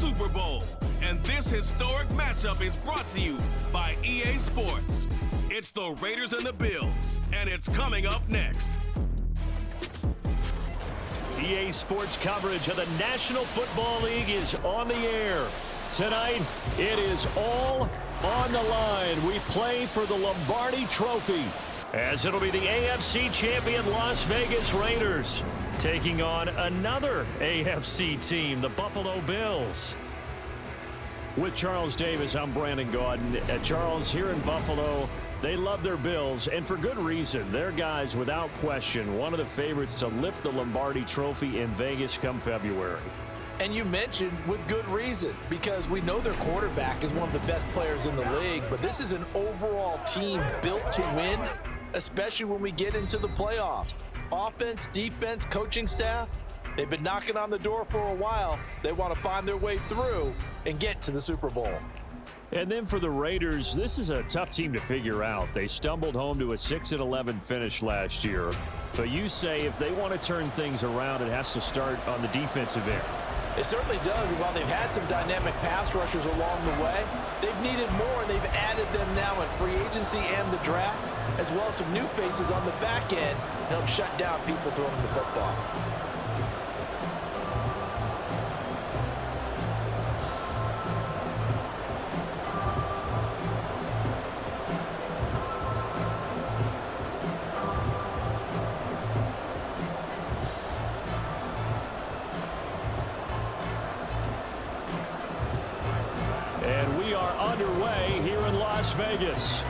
Super Bowl. And this historic matchup is brought to you by EA Sports. It's the Raiders and the Bills, and it's coming up next. EA Sports coverage of the National Football League is on the air. Tonight, it is all on the line. We play for the Lombardi Trophy, as it'll be the AFC champion Las Vegas Raiders taking on another AFC team, the Buffalo Bills. With Charles Davis, I'm Brandon Gaudin. Charles, here in Buffalo, they love their Bills, and for good reason. They're guys, without question, one of the favorites to lift the Lombardi Trophy in Vegas come February. And you mentioned with good reason, because we know their quarterback is one of the best players in the league, but this is an overall team built to win, especially when we get into the playoffs. Offense, defense, coaching staff, they've been knocking on the door for a while. They want to find their way through and get to the Super Bowl. And then for the Raiders, this is a tough team to figure out. They stumbled home to a 6-11 finish last year. But you say if they want to turn things around, it has to start on the defensive end. It certainly does, and while they've had some dynamic pass rushers along the way, they've needed more, and they've added them now in free agency and the draft, as well as some new faces on the back end to help shut down people throwing the football. Underway here in Las Vegas.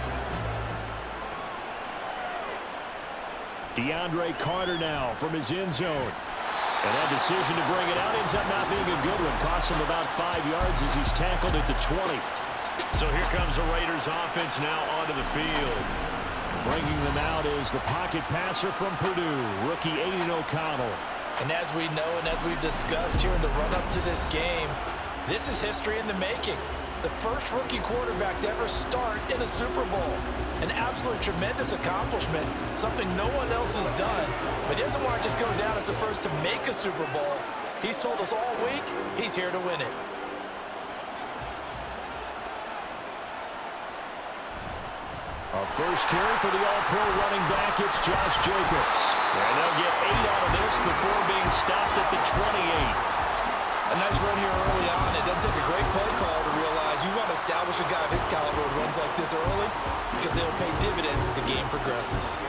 DeAndre Carter now from his end zone. And that decision to bring it out ends up not being a good one. Costs him about 5 yards as he's tackled at the 20. So here comes the Raiders offense now onto the field. Bringing them out is the pocket passer from Purdue, rookie Aiden O'Connell. And as we know and as we've discussed here in the run-up to this game, this is history in the making. The first rookie quarterback to ever start in a Super Bowl. An absolute tremendous accomplishment, something no one else has done. But he doesn't want to just go down as the first to make a Super Bowl. He's told us all week he's here to win it. A first carry for the All-Pro running back, it's Josh Jacobs. And they'll get 8 out of this before being stopped at the 28. A nice run here early on. It doesn't take a great play call to realize you want to establish a guy of his caliber who runs like this early because they'll pay dividends as the game progresses.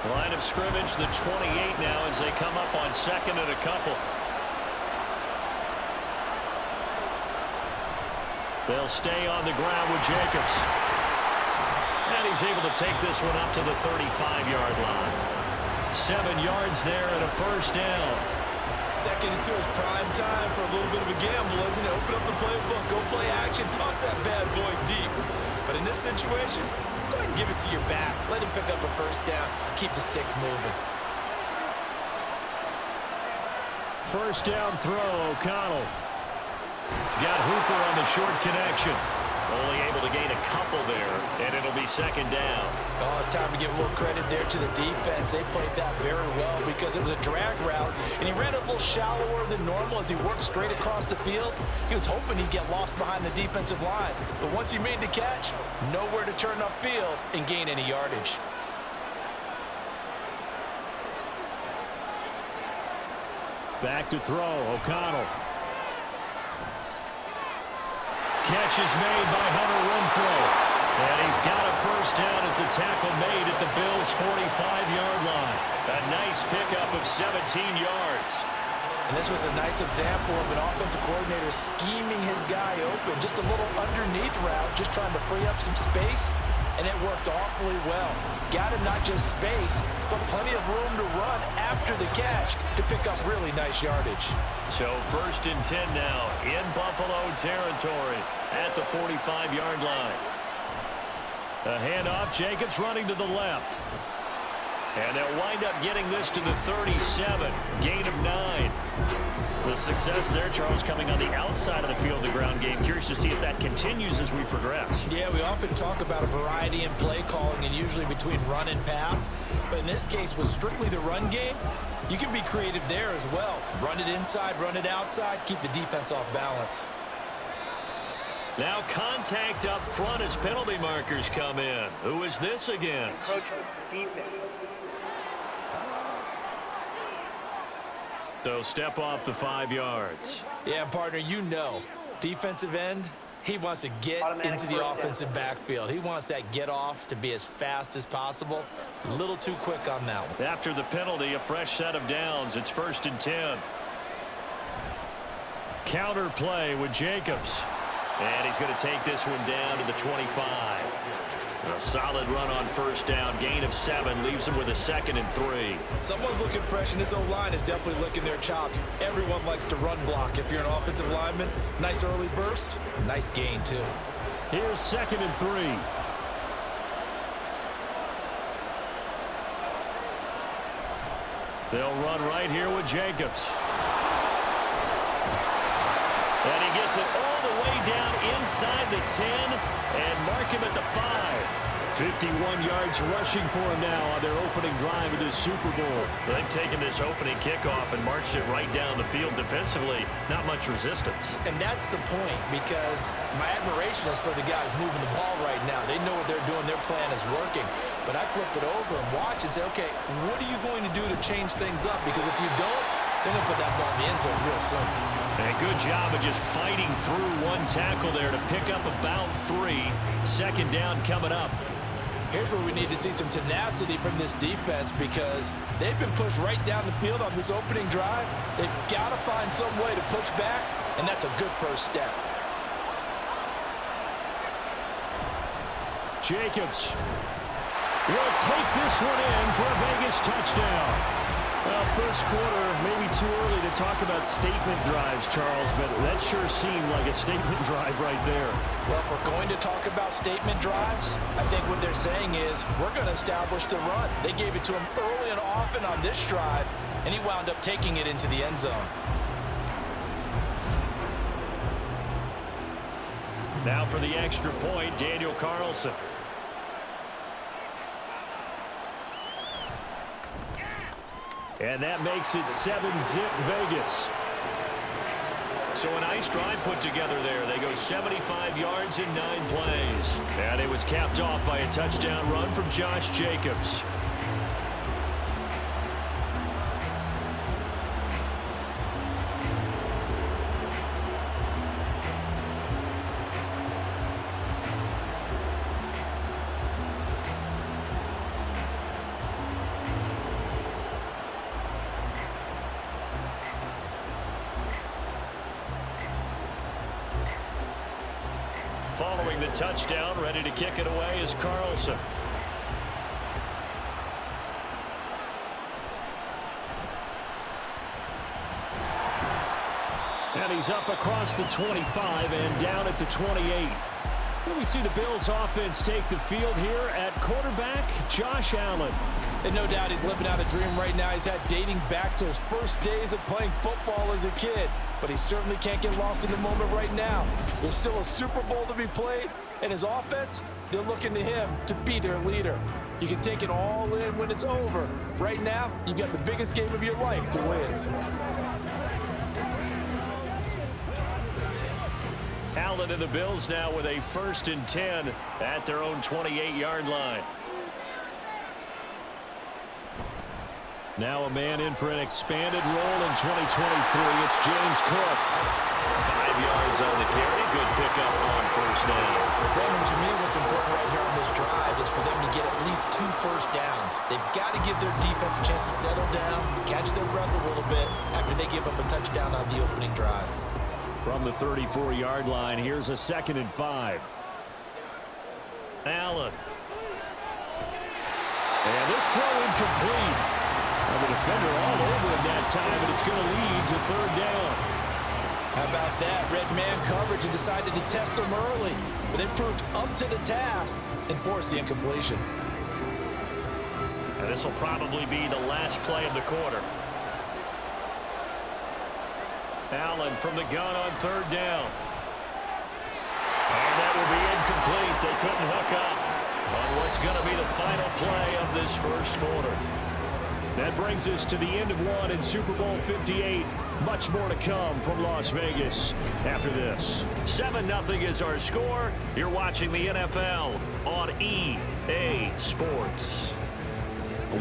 Line of scrimmage, the 28 now as they come up on second and a couple. They'll stay on the ground with Jacobs. And he's able to take this one up to the 35-yard line. 7 yards there and a first down. Second into his prime time for a little bit of a gamble, isn't it? Open up the playbook, go play action, toss that bad boy deep. But in this situation, go ahead and give it to your back. Let him pick up a first down. Keep the sticks moving. First down throw, O'Connell. He's got Hooper on the short connection. Only able to gain a couple there, and it'll be second down. Oh, it's time to give a little credit there to the defense. They played that very well because it was a drag route, and he ran a little shallower than normal as he worked straight across the field. He was hoping he'd get lost behind the defensive line, but once he made the catch, nowhere to turn upfield and gain any yardage. Back to throw, O'Connell. Catch is made by Hunter Renfrow. And he's got a first down as a tackle made at the Bills' 45-yard line. A nice pickup of 17 yards. And this was a nice example of an offensive coordinator scheming his guy open. Just a little underneath route, just trying to free up some space. And it worked awfully well. Got him not just space, but plenty of room to run after the catch to pick up really nice yardage. So 1st and 10 now in Buffalo territory at the 45-yard line. A handoff, Jacobs running to the left. And they'll wind up getting this to the 37, gain of 9. The success there, Charles, coming on the outside of the field, the ground game. Curious to see if that continues as we progress. Yeah, we often talk about a variety in play calling and usually between run and pass. But in this case, with strictly the run game, You can be creative there as well. Run it inside, run it outside, keep the defense off balance. Now contact up front as penalty markers come in. Who is this against? So step off the 5 yards. Yeah, partner, you know, defensive end, he wants to get into the offensive backfield. He wants that get off to be as fast as possible. A little too quick on that one. After the penalty, a fresh set of downs. It's 1st and 10. Counter play with Jacobs. And he's going to take this one down to the 25. A solid run on 1st down. Gain of 7 leaves him with a 2nd and 3. Someone's looking fresh, and his O-line is definitely licking their chops. Everyone likes to run block. If you're an offensive lineman, nice early burst, nice gain too. Here's 2nd and 3. They'll run right here with Jacobs. And he gets it all the way down inside the 10 and mark him at the 5. 51 yards rushing for him now on their opening drive of this Super Bowl. They've taken this opening kickoff and marched it right down the field defensively. Not much resistance. And that's the point, because my admiration is for the guys moving the ball right now. They know what they're doing. Their plan is working. But I flip it over and watch and say, okay, what are you going to do to change things up? Because if you don't, they're going to put that ball in the end zone real soon. And good job of just fighting through one tackle there to pick up about 3. 2nd down coming up. Here's where we need to see some tenacity from this defense, because they've been pushed right down the field on this opening drive. They've got to find some way to push back, and that's a good first step. Jacobs will take this one in for a Vegas touchdown. Well, first quarter, maybe too early to talk about statement drives, Charles, but that sure seemed like a statement drive right there. Well, if we're going to talk about statement drives, I think what they're saying is we're going to establish the run. They gave it to him early and often on this drive, and he wound up taking it into the end zone. Now for the extra point, Daniel Carlson. And that makes it 7-zip Vegas. So a nice drive put together there. They go 75 yards in 9 plays. And it was capped off by a touchdown run from Josh Jacobs. Following the touchdown, ready to kick it away is Carlson. And he's up across the 25 and down at the 28. And we see the Bills offense take the field here at quarterback, Josh Allen. And no doubt he's living out a dream right now. He's had dating back to his first days of playing football as a kid. But he certainly can't get lost in the moment right now. There's still a Super Bowl to be played, and his offense, they're looking to him to be their leader. You can take it all in when it's over. Right now, you've got the biggest game of your life to win. Allen and the Bills now with a 1st and 10 at their own 28-yard line. Now a man in for an expanded role in 2023. It's James Cook. 5 yards on the carry. Good pickup on 1st down. Brandon, to me, what's important right here on this drive is for them to get at least 2 first downs. They've got to give their defense a chance to settle down, catch their breath a little bit after they give up a touchdown on the opening drive. From the 34-yard line, here's a 2nd and 5. Allen. And this throw incomplete. The defender all over him that time, and it's going to lead to 3rd down. How about that? Red man coverage and decided to test him early, but they proved up to the task and forced the incompletion. And this will probably be the last play of the quarter. Allen from the gun on 3rd down. And that will be incomplete. They couldn't hook up on what's going to be the final play of this first quarter. That brings us to the end of one in Super Bowl 58. Much more to come from Las Vegas after this. 7-0 is our score. You're watching the NFL on EA Sports.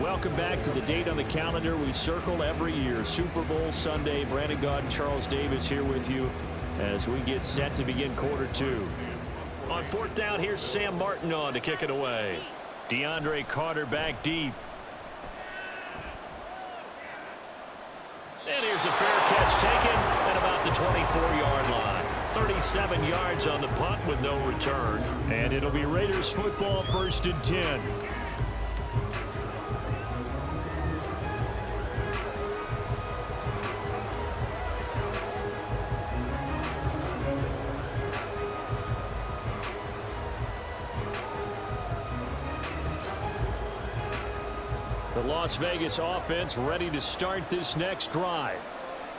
Welcome back to the date on the calendar we circle every year. Super Bowl Sunday. Brandon Gaudin, Charles Davis here with you as we get set to begin quarter two. On fourth down, here's Sam Martin on to kick it away. DeAndre Carter back deep. And here's a fair catch taken at about the 24-yard line. 37 yards on the punt with no return. And it'll be Raiders football, 1st and 10. The Las Vegas offense ready to start this next drive.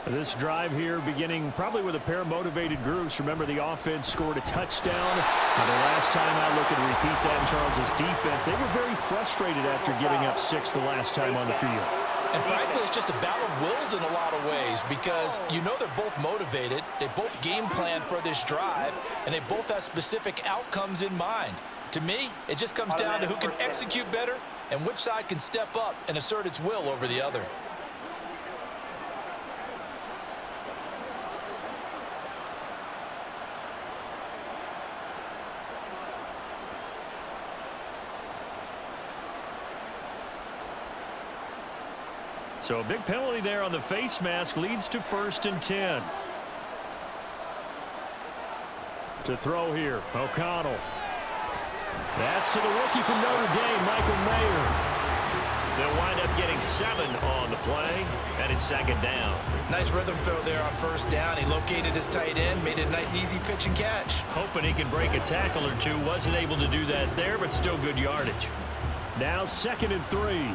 This drive here beginning probably with a pair of motivated groups. Remember, the offense scored a touchdown. And the last time I look and repeat that, Charles' defense, they were very frustrated after giving up 6 the last time on the field. And frankly, it's just a battle of wills in a lot of ways because you know they're both motivated. They both game plan for this drive, and they both have specific outcomes in mind. To me, it just comes down to who can execute better and which side can step up and assert its will over the other. So a big penalty there on the face mask leads to 1st and 10. To throw here, O'Connell. That's to the rookie from Notre Dame, Michael Mayer. They'll wind up getting 7 on the play, and it's 2nd down. Nice rhythm throw there on 1st down. He located his tight end, made it a nice easy pitch and catch. Hoping he could break a tackle or two. Wasn't able to do that there, but still good yardage. Now 2nd and 3.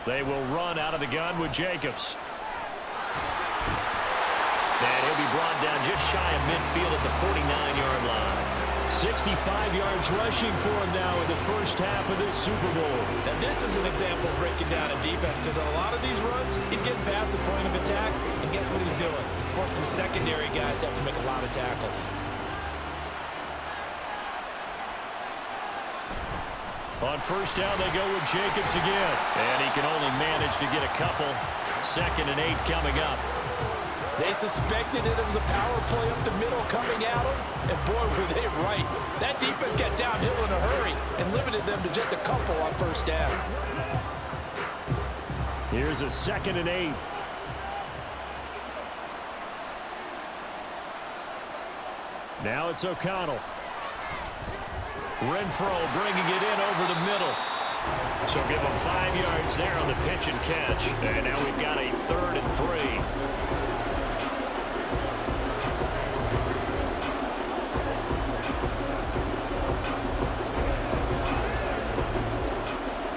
They will run out of the gun with Jacobs. And he'll be brought down just shy of midfield at the 49-yard line. 65 yards rushing for him now in the first half of this Super Bowl. Now this is an example of breaking down a defense because on a lot of these runs, he's getting past the point of attack, and guess what he's doing? Forcing the secondary guys to have to make a lot of tackles. On 1st down, they go with Jacobs again. And he can only manage to get a couple. 2nd and 8 coming up. They suspected it was a power play up the middle coming at them, and boy, were they right. That defense got downhill in a hurry and limited them to just a couple on 1st down. Here's a 2nd and 8. Now it's O'Connell. Renfro bringing it in over the middle. So give him 5 yards there on the pitch and catch. And now we've got a 3rd and 3.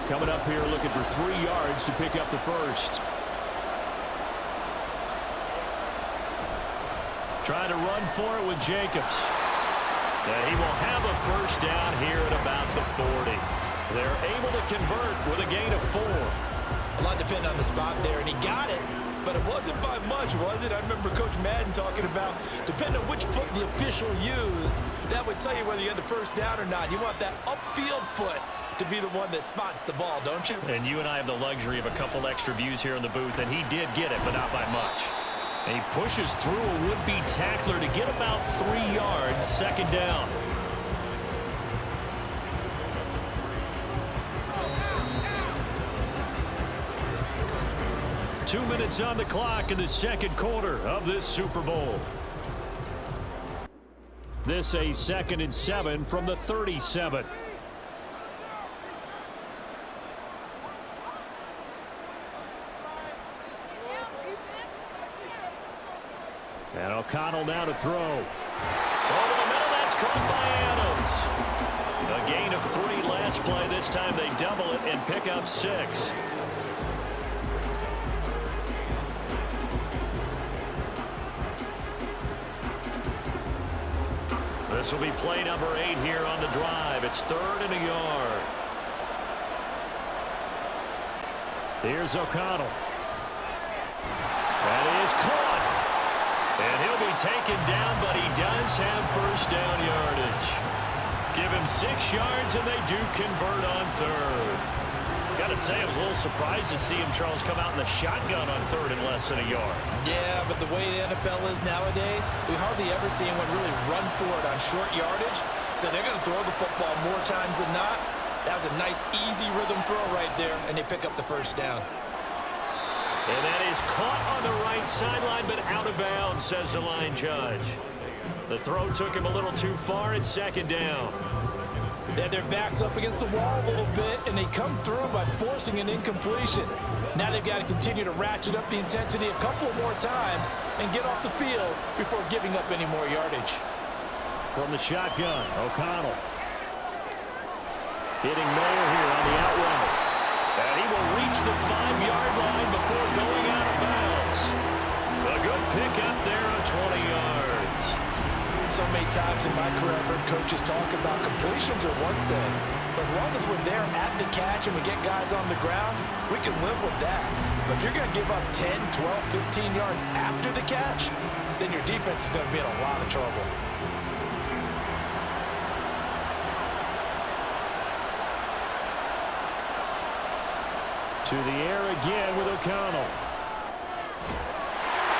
Coming up here looking for 3 yards to pick up the first. Trying to run for it with Jacobs. And he will have a 1st down here at about the 40. They're able to convert with a gain of 4. A lot depended on the spot there, and he got it, but it wasn't by much, was it? I remember Coach Madden talking about, depending on which foot the official used, that would tell you whether you had the 1st down or not. You want that upfield foot to be the one that spots the ball, don't you? And you and I have the luxury of a couple extra views here in the booth, and he did get it, but not by much. And he pushes through a would-be tackler to get about 3 yards, 2nd down. Two minutes on the clock in the 2nd quarter of this Super Bowl. This a 2nd and 7 from the 37. And O'Connell now to throw. Over the middle, that's caught by Adams. A gain of 3 last play. This time they double it and pick up 6. This will be play number 8 here on the drive. It's 3rd and a yard. Here's O'Connell. That is caught. And he'll be taken down, but he does have first down yardage. Give him 6 yards, and they do convert on 3rd. Got to say, I was a little surprised to see him, Charles, come out in the shotgun on 3rd and less than a yard. Yeah, but the way the NFL is nowadays, we hardly ever see anyone really run for it on short yardage. So they're going to throw the football more times than not. That was a nice, easy rhythm throw right there, and they pick up the first down. And that is caught on the right sideline, but out of bounds, says the line judge. The throw took him a little too far. It's 2nd down. They had their backs up against the wall a little bit, and they come through by forcing an incompletion. Now they've got to continue to ratchet up the intensity a couple more times and get off the field before giving up any more yardage. From the shotgun, O'Connell. Hitting Mayer here on the out route. And he will reach the 5-yard line before going out of bounds. A good pickup there on 20 yards. So many times in my career, I've heard coaches talk about completions are one thing, but as long as we're there at the catch and we get guys on the ground, we can live with that. But if you're going to give up 10, 12, 15 yards after the catch, then your defense is going to be in a lot of trouble. To the air again with O'Connell.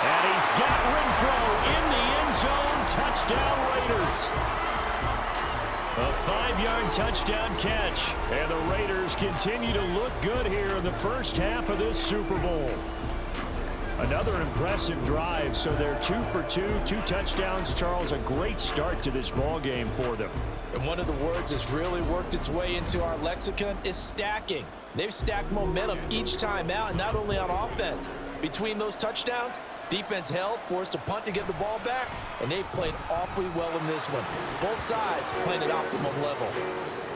And he's got Renfro in the end zone. Touchdown, Raiders. A 5-yard touchdown catch. And the Raiders continue to look good here in the first half of this Super Bowl. Another impressive drive, so they're 2 for 2, 2 touchdowns. Charles, a great start to this ball game for them. And one of the words that's really worked its way into our lexicon is stacking. They've stacked momentum each time out, and not only on offense. Between those touchdowns, defense held, forced a punt to get the ball back, and they played awfully well in this one. Both sides playing at optimum level.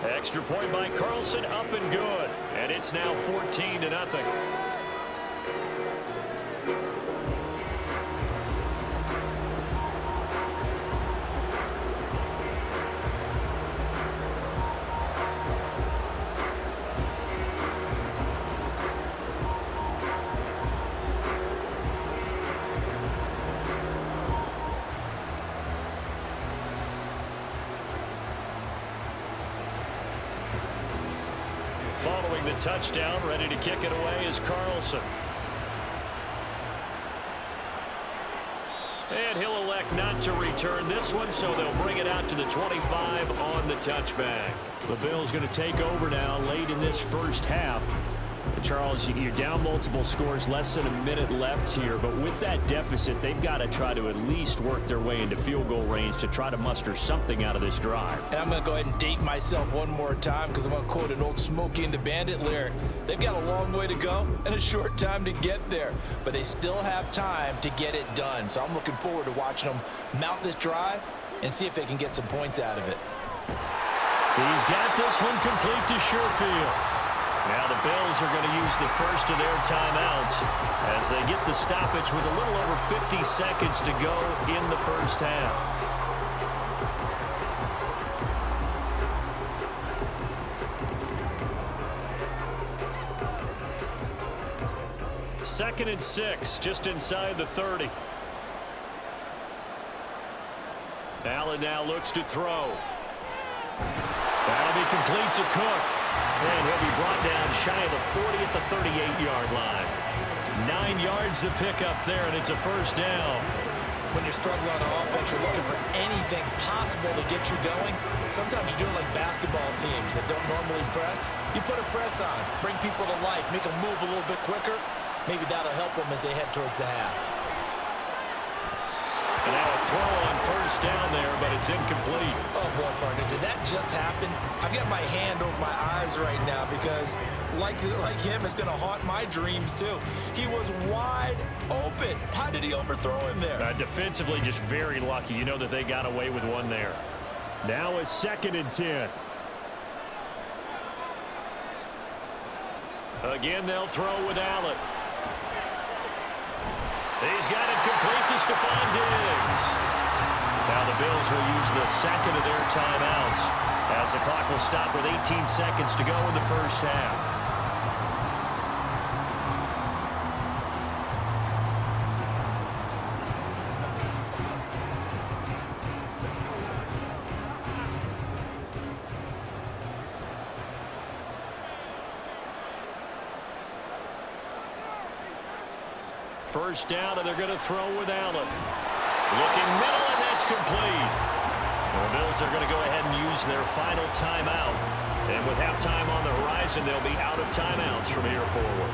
Extra point by Carlson, up and good. And it's now 14-0. Following the touchdown, ready to kick it away is Carlson. And he'll elect not to return this one, so they'll bring it out to the 25 on the touchback. The Bills going to take over now late in this first half. Charles, you're down multiple scores, less than a minute left here, but with that deficit, they've got to try to at least work their way into field goal range to try to muster something out of this drive. And I'm going to go ahead and date myself one more time because I'm going to quote an old Smokey and the Bandit lyric. They've got a long way to go and a short time to get there, but they still have time to get it done. So I'm looking forward to watching them mount this drive and see if they can get some points out of it. He's got this one complete to Sherfield. Now the Bills are going to use the first of their timeouts as they get the stoppage with a little over 50 seconds to go in the first half. Second and 6, just inside the 30. Allen now looks to throw. That'll be complete to Cook. And he'll be brought down shy of the 40 at the 38-yard line. 9 yards to pick up there, and it's a first down. When you're struggling on offense, you're looking for anything possible to get you going. Sometimes you do it like basketball teams that don't normally press. You put a press on, bring people to life, make them move a little bit quicker. Maybe that'll help them as they head towards the half. And now a throw on first down there, but it's incomplete. Oh, boy, partner, did that just happen? I've got my hand over my eyes right now because, like him, it's going to haunt my dreams, too. He was wide open. How did he overthrow him there? Defensively, just very lucky. You know that they got away with one there. Now a 2nd and 10. Again, they'll throw with Allen. He's got it complete to Stephon Diggs. Now the Bills will use the second of their timeouts as the clock will stop with 18 seconds to go in the first half. First down, and they're going to throw with Allen. Looking middle, and that's complete. The Bills are going to go ahead and use their final timeout. And with halftime on the horizon, they'll be out of timeouts from here forward.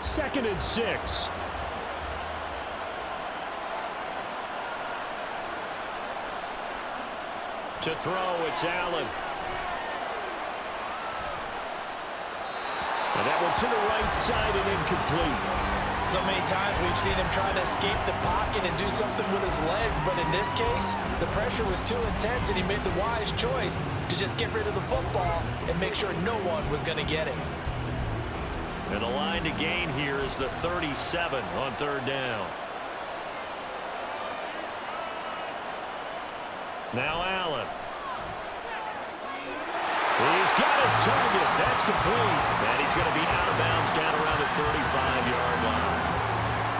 Second and 6. To throw, it's Allen. And that one to the right side and incomplete. So many times we've seen him trying to escape the pocket and do something with his legs, but in this case, the pressure was too intense and he made the wise choice to just get rid of the football and make sure no one was going to get it. And the line to gain here is the 37 on third down. Now Allen. He's got his target. That's complete. And he's going to be out of bounds down around the 35-yard line.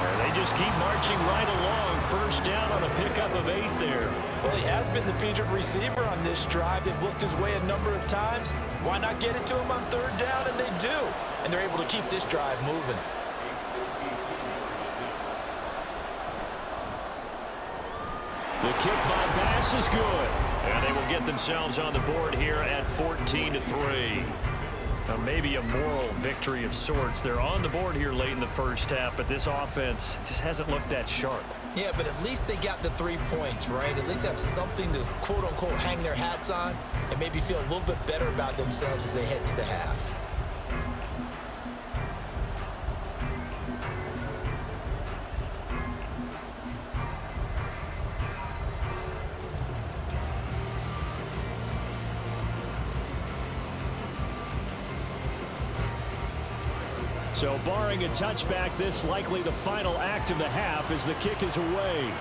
And they just keep marching right along. First down on a pickup of 8 there. Well, he has been the featured receiver on this drive. They've looked his way a number of times. Why not get it to him on third down? And they do. And they're able to keep this drive moving. The kick by Bass is good. And they will get themselves on the board here at 14-3. Maybe a moral victory of sorts. They're on the board here late in the first half, but this offense just hasn't looked that sharp. Yeah, but at least they got the 3 points, right? At least have something to, quote-unquote, hang their hats on and maybe feel a little bit better about themselves as they head to the half. So barring a touchback, this likely the final act of the half as the kick is away.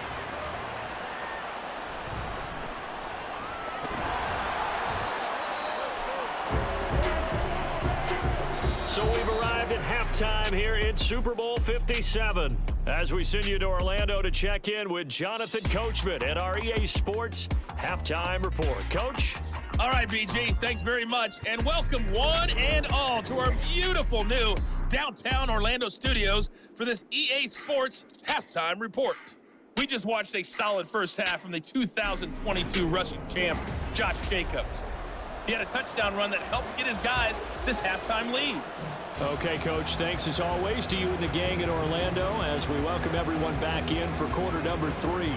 So we've arrived at halftime here in Super Bowl 57. As we send you to Orlando to check in with Jonathan Coachman at our EA Sports Halftime Report. Coach? All right, BG, thanks very much, and welcome one and all to our beautiful new downtown Orlando studios for this EA Sports Halftime Report. We just watched a solid first half from the 2022 rushing champ, Josh Jacobs. He had a touchdown run that helped get his guys this halftime lead. Okay, Coach, thanks as always to you and the gang in Orlando as we welcome everyone back in for quarter number 3.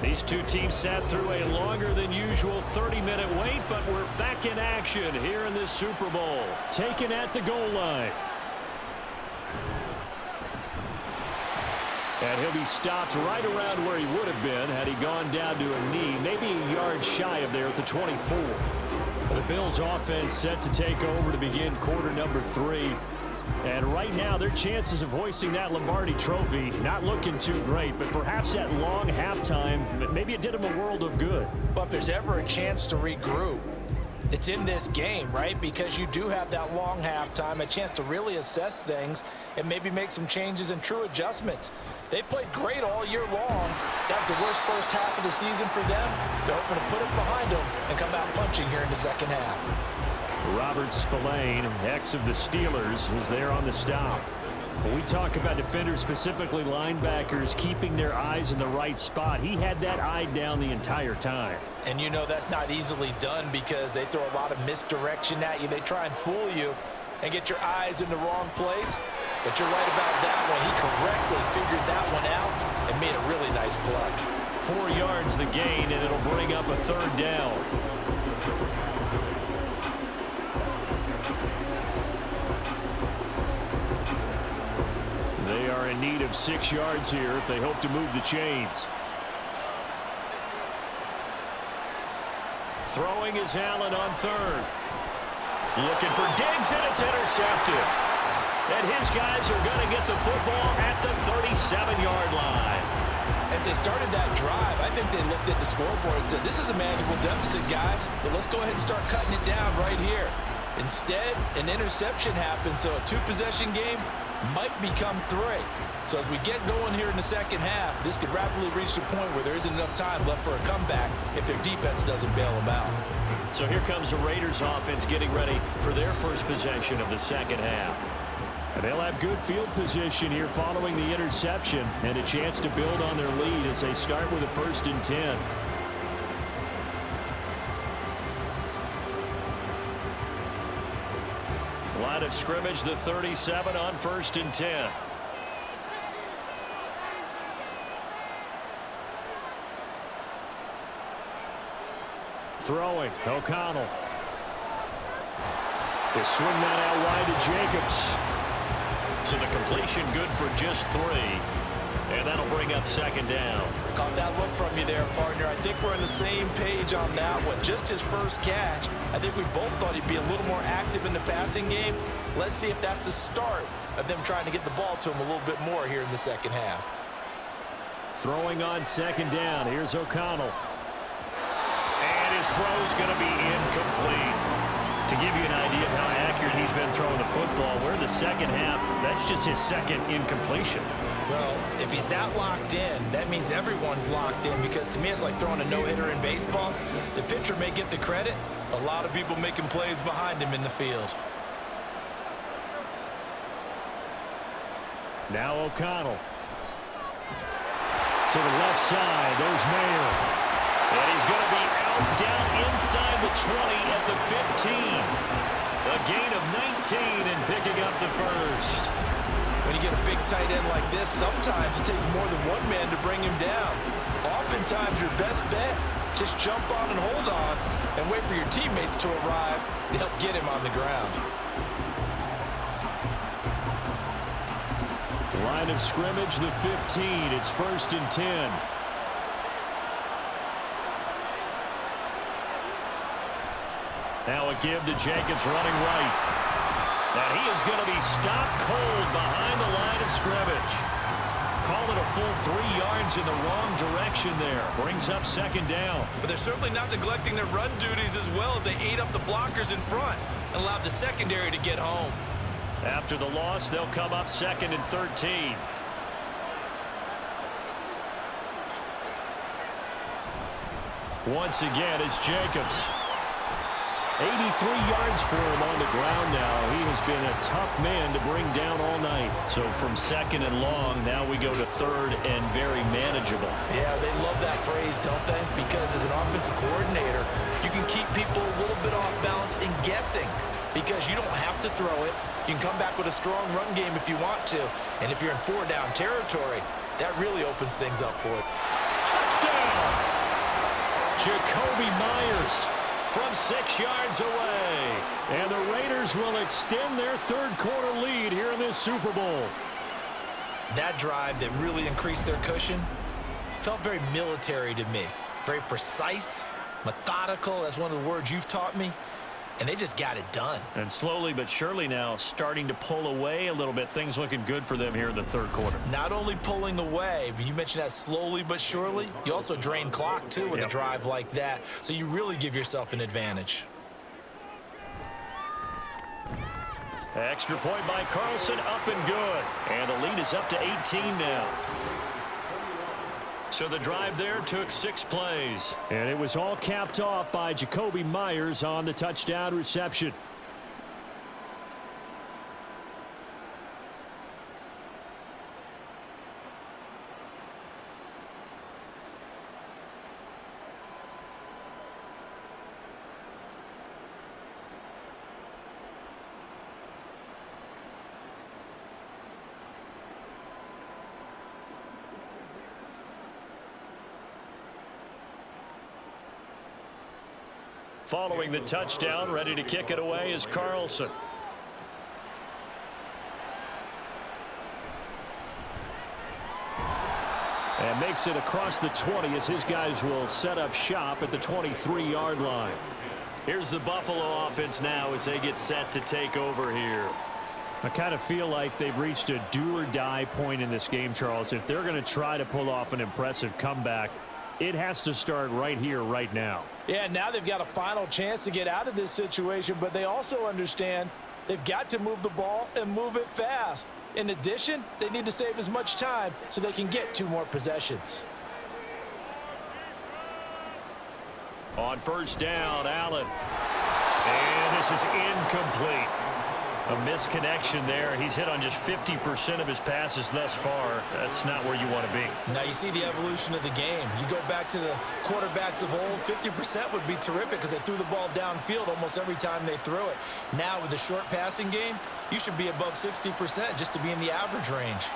These two teams sat through a longer than usual 30-minute wait, but we're back in action here in this Super Bowl. Taken at the goal line. And he'll be stopped right around where he would have been had he gone down to a knee, maybe a yard shy of there at the 24. The Bills offense set to take over to begin quarter number 3. And right now, their chances of hoisting that Lombardi trophy not looking too great, but perhaps that long halftime, maybe it did them a world of good. But if there's ever a chance to regroup, it's in this game, right? Because you do have that long halftime, a chance to really assess things and maybe make some changes and true adjustments. They played great all year long. That was the worst first half of the season for them. They're hoping to put it behind them and come out punching here in the second half. Robert Spillane, ex of the Steelers, is there on the stop. When we talk about defenders, specifically linebackers, keeping their eyes in the right spot, he had that eye down the entire time. And you know that's not easily done because they throw a lot of misdirection at you. They try and fool you and get your eyes in the wrong place. But you're right about that one. He correctly figured that one out and made a really nice play. 4 yards the gain, and it'll bring up a 3rd down. They are in need of 6 yards here if they hope to move the chains. Throwing is Allen on 3rd. Looking for Diggs, and it's intercepted. And his guys are going to get the football at the 37-yard line. As they started that drive, I think they looked at the scoreboard and said, this is a manageable deficit, guys, but let's go ahead and start cutting it down right here. Instead, an interception happened, so a 2-possession game might become 3. So as we get going here in the second half, this could rapidly reach the point where there isn't enough time left for a comeback if their defense doesn't bail them out. So here comes the Raiders offense getting ready for their first possession of the second half. And they'll have good field position here following the interception and a chance to build on their lead as they start with a 1st and 10. Line of scrimmage, the 37 on 1st and 10. Throwing, O'Connell. They swing that out wide to Jacobs. So the completion good for just 3. And that'll bring up 2nd down. Caught that look from you there, partner. I think we're on the same page on that one. Just his first catch. I think we both thought he'd be a little more active in the passing game. Let's see if that's the start of them trying to get the ball to him a little bit more here in the second half. Throwing on 2nd down. Here's O'Connell. And his throw's going to be incomplete. To give you an idea of how accurate he's been throwing the football, we're in the second half. That's just his 2nd incompletion. Well, if he's that locked in, that means everyone's locked in, because to me it's like throwing a no-hitter in baseball. The pitcher may get the credit. A lot of people making plays behind him in the field. Now O'Connell. To the left side, there's Mayer. And he's going to be out down inside the 20 at the 15. A gain of 19 and picking up the 1st. When you get a big tight end like this, sometimes it takes more than one man to bring him down. Oftentimes your best bet, just jump on and hold on and wait for your teammates to arrive to help get him on the ground. Line of scrimmage, the 15. It's 1st and 10. Now a give to Jacobs running right. And he is going to be stopped cold behind the line of scrimmage. Call it a full 3 yards in the wrong direction there. Brings up 2nd down. But they're certainly not neglecting their run duties as well as they ate up the blockers in front and allowed the secondary to get home. After the loss, they'll come up 2nd and 13. Once again, it's Jacobs. 83 yards for him on the ground now. He has been a tough man to bring down all night. So from 2nd and long, now we go to 3rd and very manageable. Yeah, they love that phrase, don't they? Because as an offensive coordinator, you can keep people a little bit off balance and guessing, because you don't have to throw it. You can come back with a strong run game if you want to. And if you're in 4-down territory, that really opens things up for it. Touchdown! Jacoby Myers from 6 yards away. And the Raiders will extend their 3rd quarter lead here in this Super Bowl. That drive that really increased their cushion felt very military to me. Very precise, methodical. That's one of the words you've taught me. And they just got it done. And slowly but surely now starting to pull away a little bit. Things looking good for them here in the 3rd quarter. Not only pulling away, but you mentioned that slowly but surely. You also drain clock, too, with a drive like that. So you really give yourself an advantage. Extra point by Carlson, up and good. And the lead is up to 18 now. So the drive there took 6 plays. And it was all capped off by Jacoby Myers on the touchdown reception. Following the touchdown, ready to kick it away is Carlson. And makes it across the 20 as his guys will set up shop at the 23-yard line. Here's the Buffalo offense now as they get set to take over here. I kind of feel like they've reached a do-or-die point in this game, Charles. If they're going to try to pull off an impressive comeback, it has to start right here, right now. Yeah, now they've got a final chance to get out of this situation, but they also understand they've got to move the ball and move it fast. In addition, they need to save as much time so they can get 2 more possessions. On first down, Allen. And this is incomplete. A misconnection there. He's hit on just 50% of his passes thus far. That's not where you want to be. Now you see the evolution of the game. You go back to the quarterbacks of old, 50% would be terrific because they threw the ball downfield almost every time they threw it. Now with the short passing game, you should be above 60% just to be in the average range.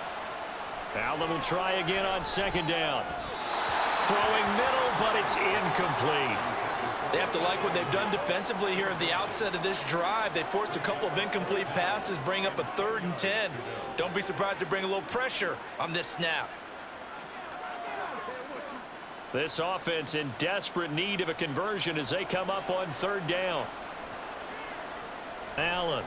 Allen will try again on second down. Throwing middle, but it's incomplete. They have to like what they've done defensively here at the outset of this drive. They forced a couple of incomplete passes, bring up a 3rd and 10. Don't be surprised to bring a little pressure on this snap. This offense in desperate need of a conversion as they come up on 3rd down. Allen.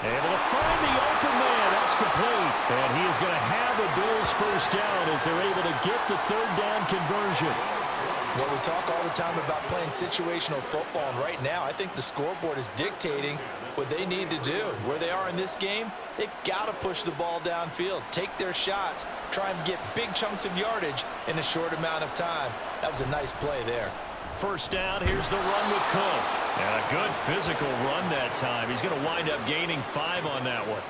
Able to find the open man. That's complete. And he is going to have a Bills first down as they're able to get the 3rd down conversion. Well, we talk all the time about playing situational football, and right now I think the scoreboard is dictating what they need to do. Where they are in this game, they've got to push the ball downfield, take their shots, try and get big chunks of yardage in a short amount of time. That was a nice play there. First down, here's the run with Cook. And a good physical run that time. He's going to wind up gaining 5 on that one.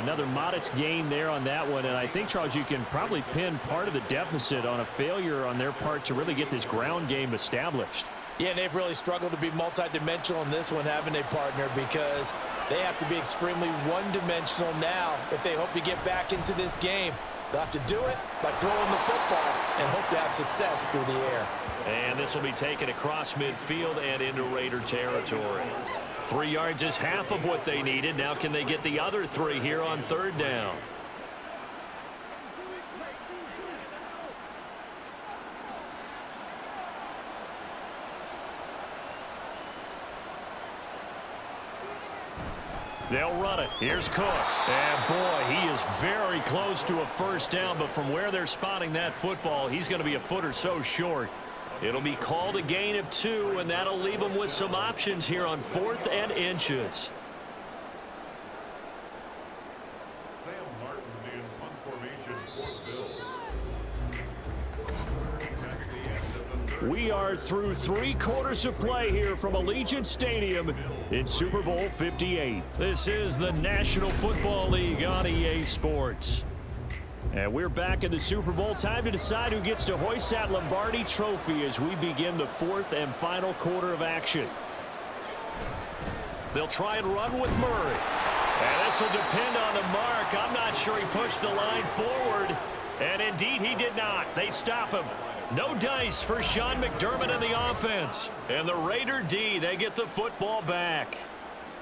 Another modest gain there on that one, and I think, Charles, you can probably pin part of the deficit on a failure on their part to really get this ground game established. Yeah, and they've really struggled to be multidimensional in this one, haven't they, partner? Because they have to be extremely one-dimensional now if they hope to get back into this game. They'll have to do it by throwing the football and hope to have success through the air. And this will be taken across midfield and into Raider territory. 3 yards is half of what they needed. Now can they get the other 3 here on 3rd down? They'll run it. Here's Cook. And boy, he is very close to a first down, but from where they're spotting that football, he's going to be a foot or so short. It'll be called a gain of 2, and that'll leave them with some options here on 4th and inches. Sam Martin in punt formation for the Bills. We are through 3 quarters of play here from Allegiant Stadium in Super Bowl 58. This is the National Football League on EA Sports. And we're back in the Super Bowl. Time to decide who gets to hoist that Lombardi trophy as we begin the 4th and final quarter of action. They'll try and run with Murray. And this will depend on the mark. I'm not sure he pushed the line forward. And indeed he did not. They stop him. No dice for Sean McDermott and the offense. And the Raider D, they get the football back.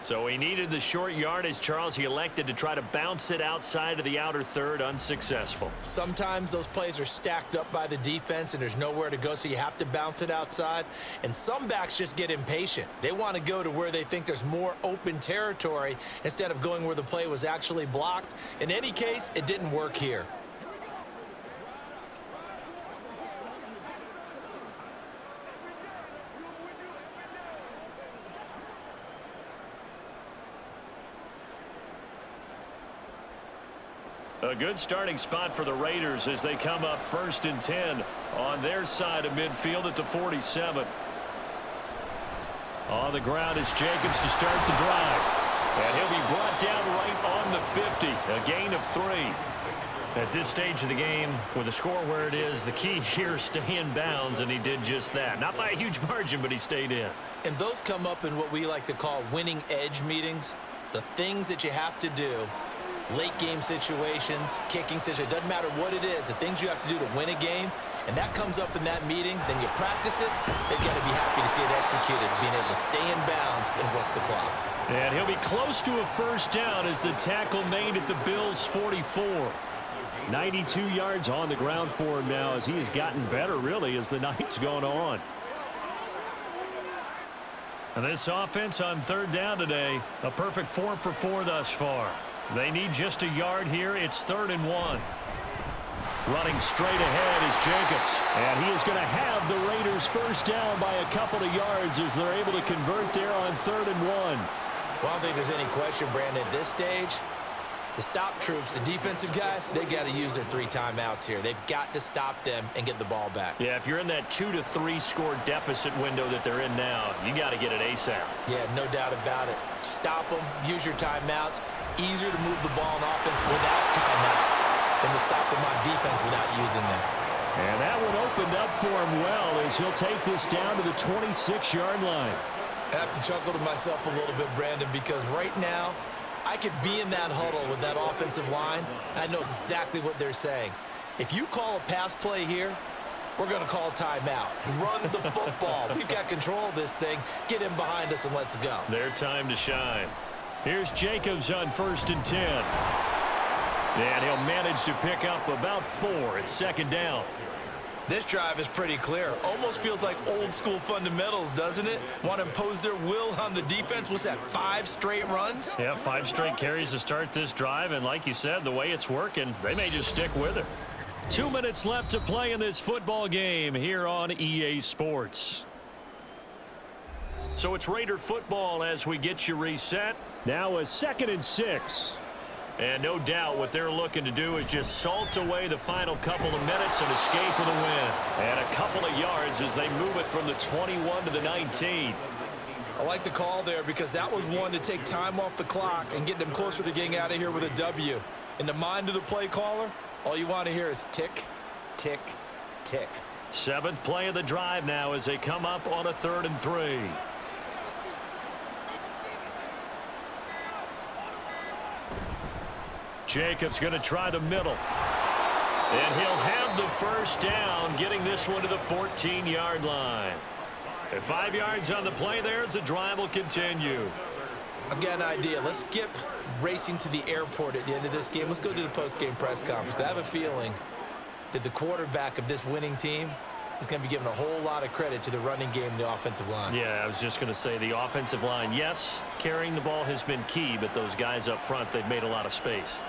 So he needed the short yardage, Charles. He elected to try to bounce it outside of the outer third, unsuccessful. Sometimes those plays are stacked up by the defense and there's nowhere to go, so you have to bounce it outside. And some backs just get impatient. They want to go to where they think there's more open territory instead of going where the play was actually blocked. In any case, it didn't work here. A good starting spot for the Raiders as they come up 1st and 10 on their side of midfield at the 47. On the ground is Jacobs to start the drive. And he'll be brought down right on the 50. A gain of 3. At this stage of the game, with the score where it is, the key here is stay in bounds, and he did just that. Not by a huge margin, but he stayed in. And those come up in what we like to call winning edge meetings. The things that you have to do late game situations, kicking situations, doesn't matter what it is, the things you have to do to win a game, and that comes up in that meeting, then you practice it, they've got to be happy to see it executed, being able to stay in bounds and work the clock. And he'll be close to a first down as the tackle made at the Bills' 44. 92 yards on the ground for him now as he has gotten better, really, as the night's gone on. And this offense on third down today, a perfect 4 for 4 thus far. They need just a yard here. It's 3rd and 1. Running straight ahead is Jacobs. And he is going to have the Raiders first down by a couple of yards as they're able to convert there on 3rd and 1. Well, I don't think there's any question, Brandon, at this stage, the stop troops, the defensive guys, they got to use their 3 timeouts here. They've got to stop them and get the ball back. Yeah, if you're in that 2 to 3 score deficit window that they're in now, you got to get it ASAP. Yeah, no doubt about it. Stop them, use your timeouts. Easier to move the ball on offense without timeouts than to stop them on defense without using them. And that one opened up for him well as he'll take this down to the 26-yard line. I have to chuckle to myself a little bit, Brandon, because right now, I could be in that huddle with that offensive line. I know exactly what they're saying. If you call a pass play here, we're going to call a timeout. Run the football. We've got control of this thing. Get in behind us and let's go. Their time to shine. Here's Jacobs on 1st and 10. And he'll manage to pick up about 4. It's 2nd down. This drive is pretty clear. Almost feels like old school fundamentals, doesn't it? Want to impose their will on the defense. What's that, 5 straight runs? Yeah, 5 straight carries to start this drive. And like you said, the way it's working, they may just stick with it. 2 minutes left to play in this football game here on EA Sports. So it's Raider football as we get you reset. Now a 2nd and 6. And no doubt what they're looking to do is just salt away the final couple of minutes and escape with a win. And a couple of yards as they move it from the 21 to the 19. I like the call there because that was one to take time off the clock and get them closer to getting out of here with a W. In the mind of the play caller, all you want to hear is tick, tick, tick. 7th play of the drive now as they come up on a 3rd and 3. Jacobs going to try the middle. And he'll have the first down, getting this one to the 14-yard line. At 5 yards on the play there, as the drive will continue. I've got an idea. Let's skip racing to the airport at the end of this game. Let's go to the post-game press conference. I have a feeling that the quarterback of this winning team is going to be given a whole lot of credit to the running game and the offensive line. Yeah, I was just going to say the offensive line, yes, carrying the ball has been key, but those guys up front, they've made a lot of space.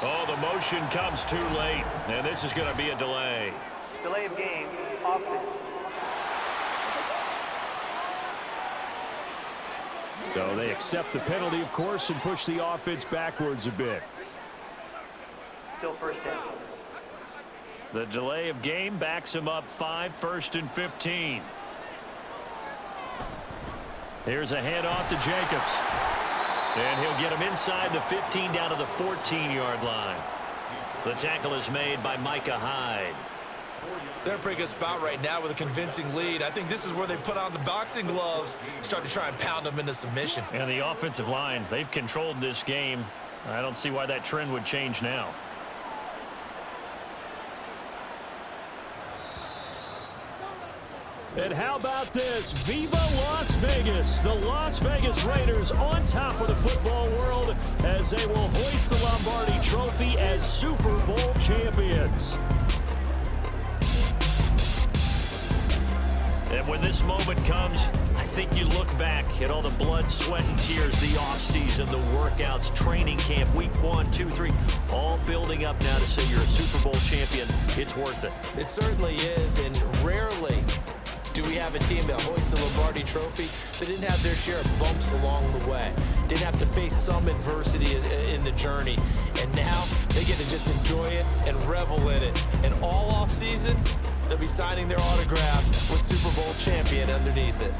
Oh, the motion comes too late, and this is going to be a delay. Delay of game, offense. So they accept the penalty, of course, and push the offense backwards a bit. Still first down. The delay of game backs him up 5, 1st and 15. Here's a handoff to Jacobs. And he'll get him inside the 15 down to the 14-yard line. The tackle is made by Micah Hyde. They're in a pretty good spot right now with a convincing lead. I think this is where they put on the boxing gloves, start to try and pound them into submission. And the offensive line, they've controlled this game. I don't see why that trend would change now. And how about this? Viva Las Vegas! The Las Vegas Raiders on top of the football world as they will hoist the Lombardi Trophy as Super Bowl champions. And when this moment comes, I think you look back at all the blood, sweat, and tears, the offseason, the workouts, training camp, week 1, 2, 3, all building up now to say you're a Super Bowl champion. It's worth it. It certainly is, and rarely do we have a team that hoists the Lombardi Trophy that didn't have their share of bumps along the way, didn't have to face some adversity in the journey, and now they get to just enjoy it and revel in it. And all offseason, they'll be signing their autographs with Super Bowl champion underneath it.